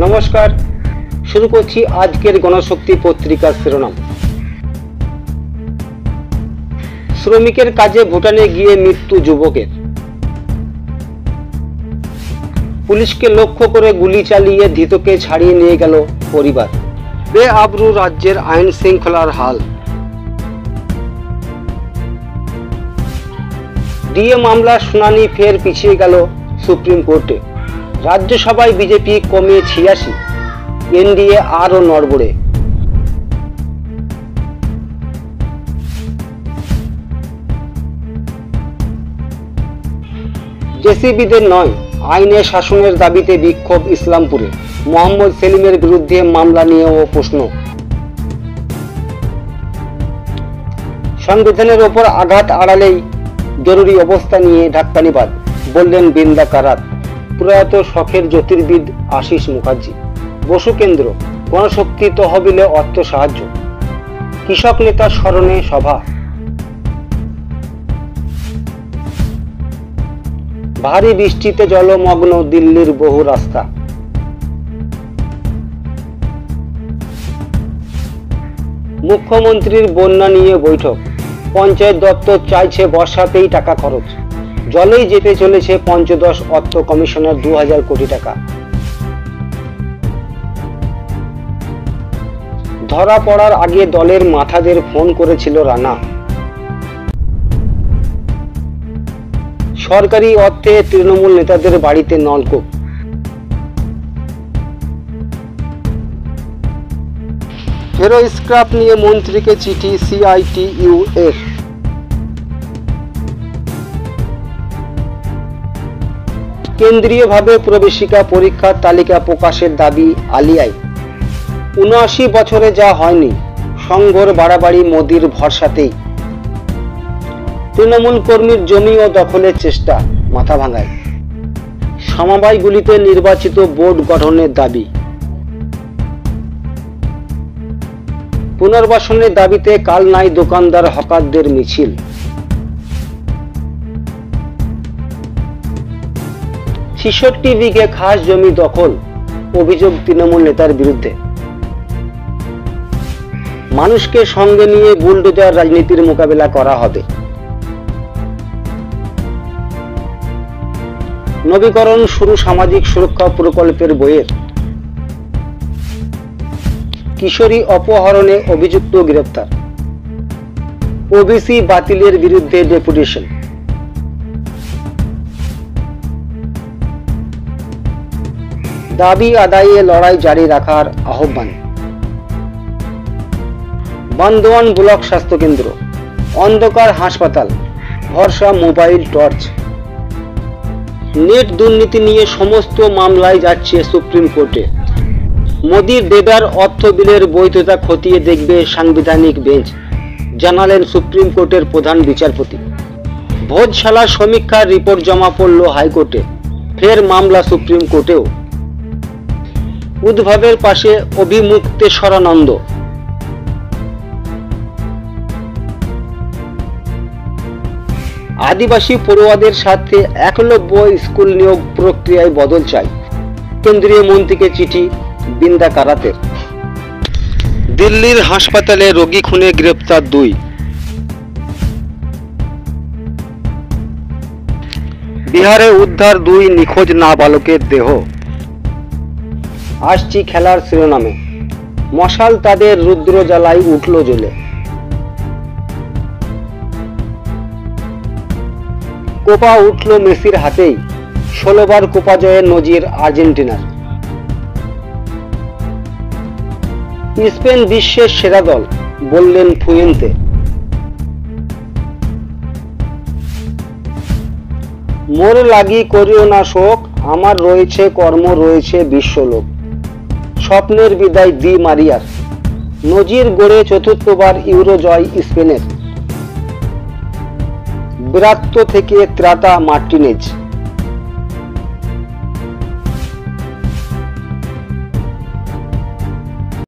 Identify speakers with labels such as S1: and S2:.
S1: নমস্কার, শুরু করছি আজকের গণশক্তি পত্রিকার শিরোনাম। শ্রমিকের কাজে ভুটানে গিয়ে মৃত্যু যুবকের। পুলিশকে লক্ষ্য করে গুলি চালিয়ে ধৃতকে ছাড়িয়ে নিয়ে গেল পরিবার। বেআবরু রাজ্যের আইন শৃঙ্খলার হাল। ডিএ মামলার শুনানি ফের পিছিয়ে গেল সুপ্রিম কোর্টে। রাজ্যসভায় বিজেপি কমে ৮৬, এনডিএ আরও নড়বড়ে। জেসিবিদের নয়, আইনে শাসনের দাবিতে বিক্ষোভ ইসলামপুরে। মোহাম্মদ সেলিমের বিরুদ্ধে মামলা নিয়েও প্রশ্ন। সংবিধানের ওপর আঘাত আড়ালেই জরুরি অবস্থা নিয়ে ঢাক্কানিবাদ, বললেন বৃন্দা কারাত। প্রয়াত শখের জ্যোতির্বিদ আশিস মুখার্জি। বসু কেন্দ্র, গণশক্তি তহবিলে অর্থ সাহায্য। কৃষক নেতার স্মরণে সভা। ভারী বৃষ্টিতে জলমগ্ন দিল্লির বহু রাস্তা। মুখ্যমন্ত্রীর বন্যা নিয়ে বৈঠক। পঞ্চায়েত দপ্তর চাইছে বর্ষাতেই টাকা খরচ। জলেই যেতে চলেছে পঞ্চদশ অর্থ কমিশনের ২০০০ কোটি টাকা। ধরা পড়ার আগে দলের মাথাদের ফোন করেছিল রানা। সরকারি অর্থে তৃণমূল নেতাদের বাড়িতে নলকূপ। ফেরো স্ক্র্যাপ নিয়ে মন্ত্রীকে চিঠি সিআইটিইউ এর। কেন্দ্রীয়ভাবে প্রবেশিকা পরীক্ষার তালিকা প্রকাশের দাবি আলিয়ায়। ৭৯ বছরে যা হয়নি, সংঘর বাড়াবাড়ি মোদির ভরসাতেই। তৃণমূল কর্মীর জমি ও দখলের চেষ্টা, মাথা ভাঙায়। সমবায়গুলিতে নির্বাচিত বোর্ড গঠনের দাবি। পুনর্বাসনের দাবিতে কালনায় দোকানদার হকারদের মিছিল। ছেষট্টি বিঘে খাস জমি দখল, অভিযোগ তৃণমূল নেতার বিরুদ্ধে। মানুষকে সঙ্গে নিয়ে বুলডোজার রাজনীতির মোকাবেলা করা হবে। নবীকরণ শুরু সামাজিক সুরক্ষা প্রকল্পের বইয়ের। কিশোরী অপহরণে অভিযুক্ত গ্রেপ্তার। ওবিসি বাতিলের বিরুদ্ধে ডেপুটেশন। দাবি আদায়ে লড়াই জারি রাখার আহ্বান। বান্দোয়ান ব্লক স্বাস্থ্যকেন্দ্র, অন্ধকার হাসপাতাল, ভরসা মোবাইল টর্চ। নেট দুর্নীতি নিয়ে সমস্ত মামলায় যাচ্ছে সুপ্রিম কোর্টে। মোদির দেদার অর্থ বিলের বৈধতা খতিয়ে দেখবে সাংবিধানিক বেঞ্চ, জানালেন সুপ্রিম কোর্টের প্রধান বিচারপতি। ভোজশালার সমীক্ষার রিপোর্ট জমা পড়ল হাইকোর্টে, ফের মামলা সুপ্রিম কোর্টেও। উদ্ভবের পাশে অভিমুক্তেশ্বরানন্দ। আদিবাসী পড়ুয়াদের সাথে একলব্য স্কুল নিয়োগ প্রক্রিয়ায় বদল চাই, কেন্দ্রীয় মন্ত্রীকে চিঠি বৃন্দা কারাতের। দিল্লির হাসপাতালে রোগী খুনে গ্রেপ্তার ২। বিহারে উদ্ধার ২ নিখোঁজ নাবালকের দেহ। আসছি খেলার শিরোনামে। মশাল তাদের রুদ্র জ্বালায় উঠল জ্বলে। কোপা উঠল মেসির হাতেই, ১৬ বার কোপা জয়ের নজির আর্জেন্টিনার। স্পেন বিশ্বের সেরা দল, বললেন ফুয়েন্তে। মোর লাগি করিও না শোক, আমার রয়েছে কর্ম, রয়েছে বিশ্বলোক। স্বপ্নের বিদায় দি মারিয়ার। নজির গড়ে চতুর্থবার ইউরো জয় স্পেনের। বিরাত্ত থেকে ত্রাতা মার্টিনেজ।